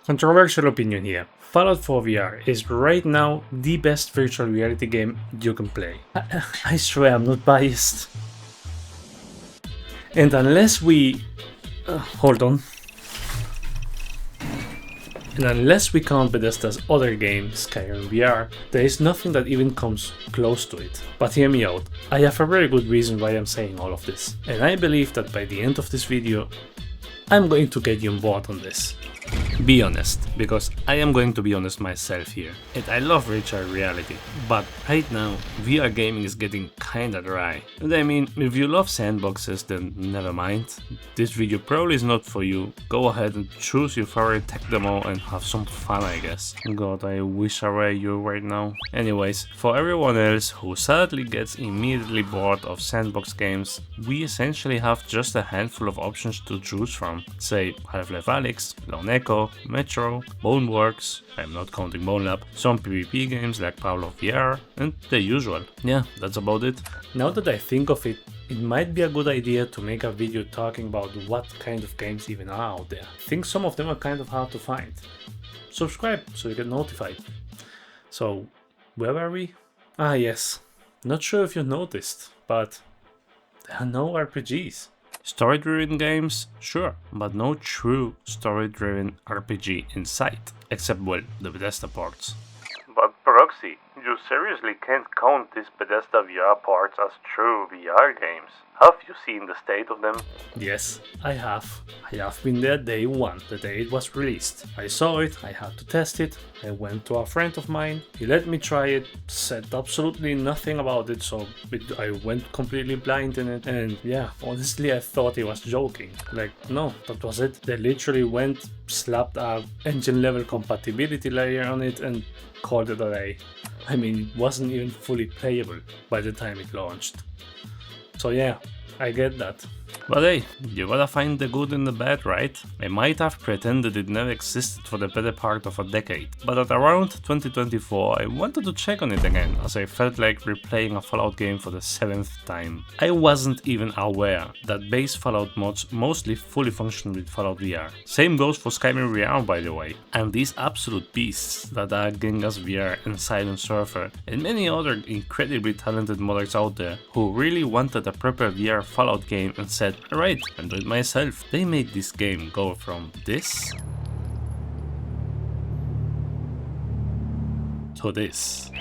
Controversial opinion here. Fallout 4 VR is right now the best virtual reality game you can play. I swear I'm not biased. And unless we... hold on. And unless we count Bethesda's other game, Skyrim VR, there is nothing that even comes close to it. But hear me out, I have a very good reason why I'm saying all of this. And I believe that by the end of this video, I'm going to get you on board on this. Be honest, because I am going to be honest myself here. And I love virtual reality, but right now VR gaming is getting kinda dry. And I mean, if you love sandboxes, then never mind. This video probably is not for you. Go ahead and choose your favorite tech demo and have some fun, I guess. God, I wish I were you right now. Anyways, for everyone else who sadly gets immediately bored of sandbox games, we essentially have just a handful of options to choose from. Say Half-Life Alyx, Lone Echo, Metro, Boneworks, I'm not counting Bone Lab, some PvP games like Fallout VR, and the usual. Yeah, that's about it. Now that I think of it, it might be a good idea to make a video talking about what kind of games even are out there. I think some of them are kind of hard to find. Subscribe so you get notified. So, where were we? Ah yes, not sure if you noticed, but there are no RPGs. Story-driven games? Sure, but no true story-driven RPG in sight, except, well, the Bethesda parts. But Proxy, you seriously can't count these Bethesda VR parts as true VR games. Have you seen the state of them? Yes, I have. I have been there day one, the day it was released. I saw it, I had to test it, I went to a friend of mine, he let me try it, said absolutely nothing about it, so I went completely blind in it, and yeah, honestly I thought he was joking. Like, no, that was it. They literally went, slapped a engine level compatibility layer on it and called it a day. I mean, it wasn't even fully playable by the time it launched. So yeah, I get that. But hey, you gotta find the good in the bad, right? I might have pretended it never existed for the better part of a decade, but at around 2024 I wanted to check on it again, as I felt like replaying a Fallout game for the 7th time. I wasn't even aware that base Fallout mods mostly fully function with Fallout VR. Same goes for Skyrim VR, by the way. And these absolute beasts that are GingasVR and Silent Surfer and many other incredibly talented modders out there who really wanted a proper VR Fallout game and said, alright, I'll do it myself. They made this game go from this to this.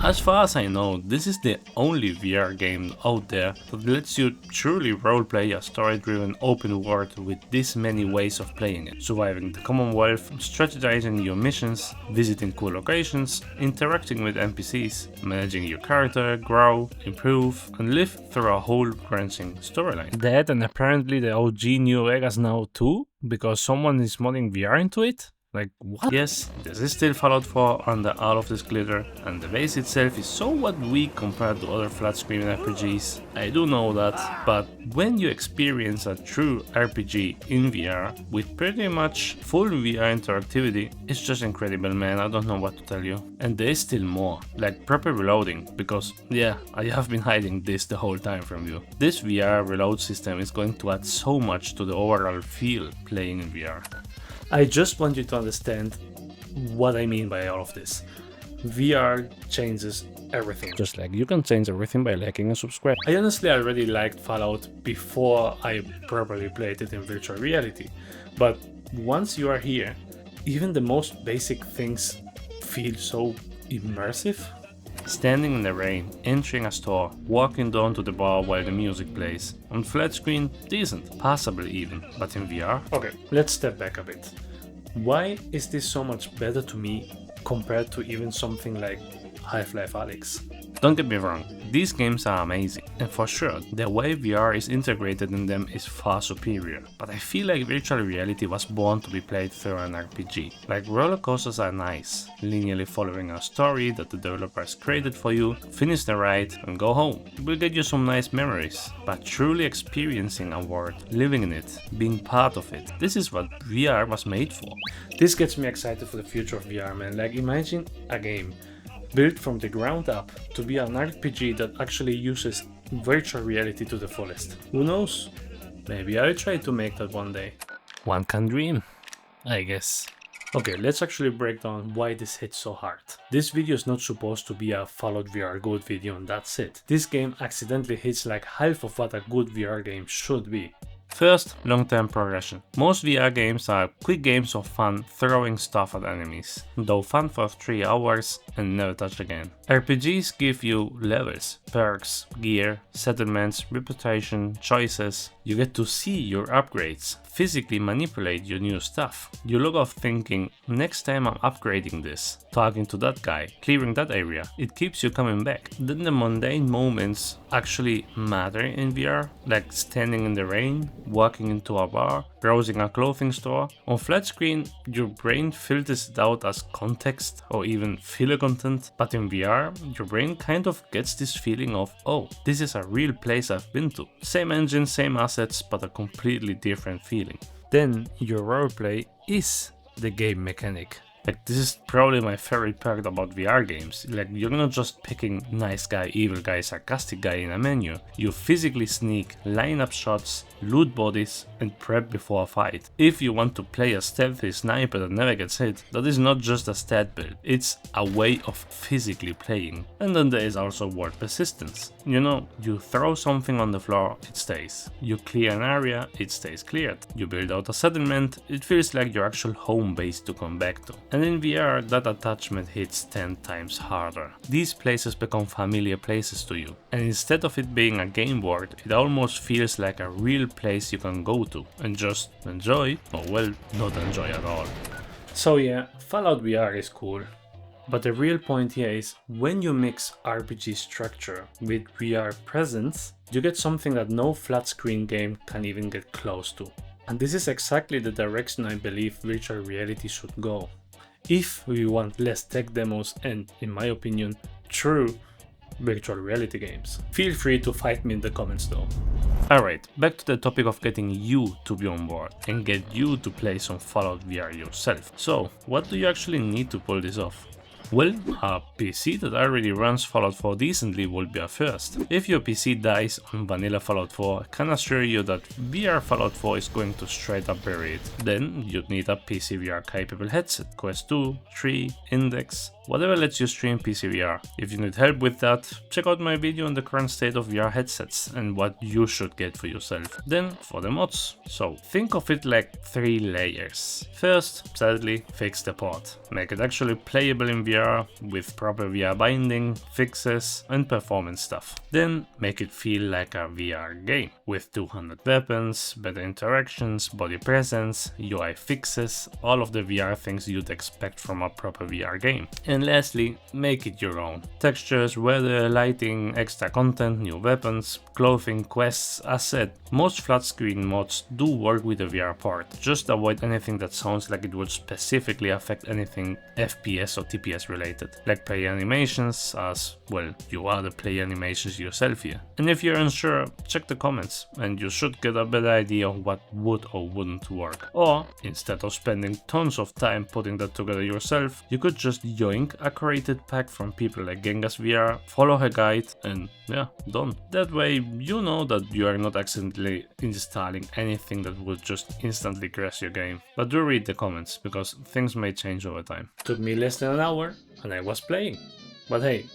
As far as I know, this is the only VR game out there that lets you truly roleplay a story-driven open world with this many ways of playing it. Surviving the Commonwealth, strategizing your missions, visiting cool locations, interacting with NPCs, managing your character, grow, improve, and live through a whole branching storyline. That and apparently the OG New Vegas now too, because someone is modding VR into it? Like, what? Yes, this is still Fallout 4 under all of this glitter, and the base itself is somewhat weak compared to other flat-screen RPGs. I do know that, but when you experience a true RPG in VR with pretty much full VR interactivity, it's just incredible, man. I don't know what to tell you. And there is still more, like proper reloading, because yeah, I have been hiding this the whole time from you. This VR reload system is going to add so much to the overall feel playing in VR. I just want you to understand what I mean by all of this. VR changes everything. Just like you can change everything by liking and subscribe. I honestly already liked Fallout before I properly played it in virtual reality. But once you are here, even the most basic things feel so immersive. Standing in the rain, entering a store, walking down to the bar while the music plays. On flat screen, decent, passable even, but in VR? Okay, let's step back a bit. Why is this so much better to me compared to even something like Half-Life Alyx? Don't get me wrong, these games are amazing, and for sure, the way VR is integrated in them is far superior, but I feel like virtual reality was born to be played through an RPG. Like roller coasters are nice, linearly following a story that the developers created for you, finish the ride and go home. It will get you some nice memories, but truly experiencing a world, living in it, being part of it, this is what VR was made for. This gets me excited for the future of VR, man. Like imagine a game built from the ground up to be an RPG that actually uses virtual reality to the fullest. Who knows? Maybe I'll try to make that one day. One can dream, I guess. Okay, let's actually break down why this hits so hard. This video is not supposed to be a Fallout VR good video and that's it. This game accidentally hits like half of what a good VR game should be. First, long-term progression. Most VR games are quick games of fun throwing stuff at enemies, though fun for 3 hours and never touched again. RPGs give you levels, perks, gear, settlements, reputation, choices. You get to see your upgrades, physically manipulate your new stuff. You log off thinking, next time I'm upgrading this, talking to that guy, clearing that area. It keeps you coming back. Then the mundane moments actually matter in VR, like standing in the rain, walking into a bar, browsing a clothing store. On flat screen, your brain filters it out as context or even filler content, but in VR, your brain kind of gets this feeling of, oh, this is a real place I've been to. Same engine, same assets, but a completely different feeling. Then your roleplay is the game mechanic. Like this is probably my favorite part about VR games. Like you're not just picking nice guy, evil guy, sarcastic guy in a menu. You physically sneak, line up shots, loot bodies and prep before a fight. If you want to play a stealthy sniper that never gets hit, that is not just a stat build, it's a way of physically playing. And then there is also word persistence. You know, you throw something on the floor, it stays. You clear an area, it stays cleared. You build out a settlement, it feels like your actual home base to come back to. And in VR, that attachment hits 10 times harder. These places become familiar places to you, and instead of it being a game board, it almost feels like a real place you can go to and just enjoy, or well, not enjoy at all. So yeah, Fallout VR is cool. But the real point here is, when you mix RPG structure with VR presence, you get something that no flat screen game can even get close to. And this is exactly the direction I believe virtual reality should go. If we want less tech demos and, in my opinion, true virtual reality games. Feel free to fight me in the comments though. Alright, back to the topic of getting you to be on board and get you to play some Fallout VR yourself. So, what do you actually need to pull this off? Well, a PC that already runs Fallout 4 decently will be a first. If your PC dies on vanilla Fallout 4, I can assure you that VR Fallout 4 is going to straight up bury it. Then you'd need a PC VR capable headset, Quest 2, 3, Index, whatever lets you stream PC VR. If you need help with that, check out my video on the current state of VR headsets and what you should get for yourself. Then for the mods. So think of it like 3 layers. First, sadly, fix the port. Make it actually playable in VR with proper VR binding, fixes and performance stuff. Then make it feel like a VR game with 200 weapons, better interactions, body presence, UI fixes, all of the VR things you'd expect from a proper VR game. And lastly, make it your own. Textures, weather, lighting, extra content, new weapons, clothing, quests. As said, most flat screen mods do work with the VR part. Just avoid anything that sounds like it would specifically affect anything FPS or TPS related, like player animations, as well, you are the player animations yourself here. And if you're unsure, check the comments and you should get a better idea of what would or wouldn't work. Or, instead of spending tons of time putting that together yourself, you could just yoink a curated pack from people like GingasVR, follow her guide and yeah, done. That way you know that you are not accidentally installing anything that would just instantly crash your game. But do read the comments, because things may change over time. Took me less than an hour and I was playing. But hey,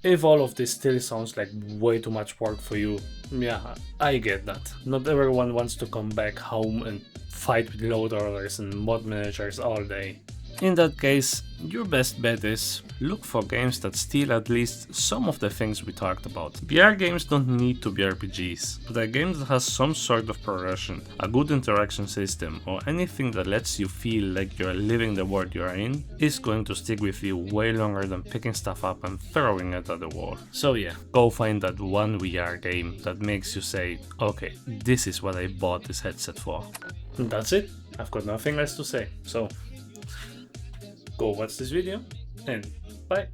if all of this still sounds like way too much work for you, yeah, I get that. Not everyone wants to come back home and fight with load orders and mod managers all day. In that case, your best bet is look for games that steal at least some of the things we talked about. VR games don't need to be RPGs, but a game that has some sort of progression, a good interaction system, or anything that lets you feel like you're living the world you're in is going to stick with you way longer than picking stuff up and throwing it at the wall. So yeah, go find that one VR game that makes you say, okay, this is what I bought this headset for. And that's it. I've got nothing else to say. So go watch this video and bye.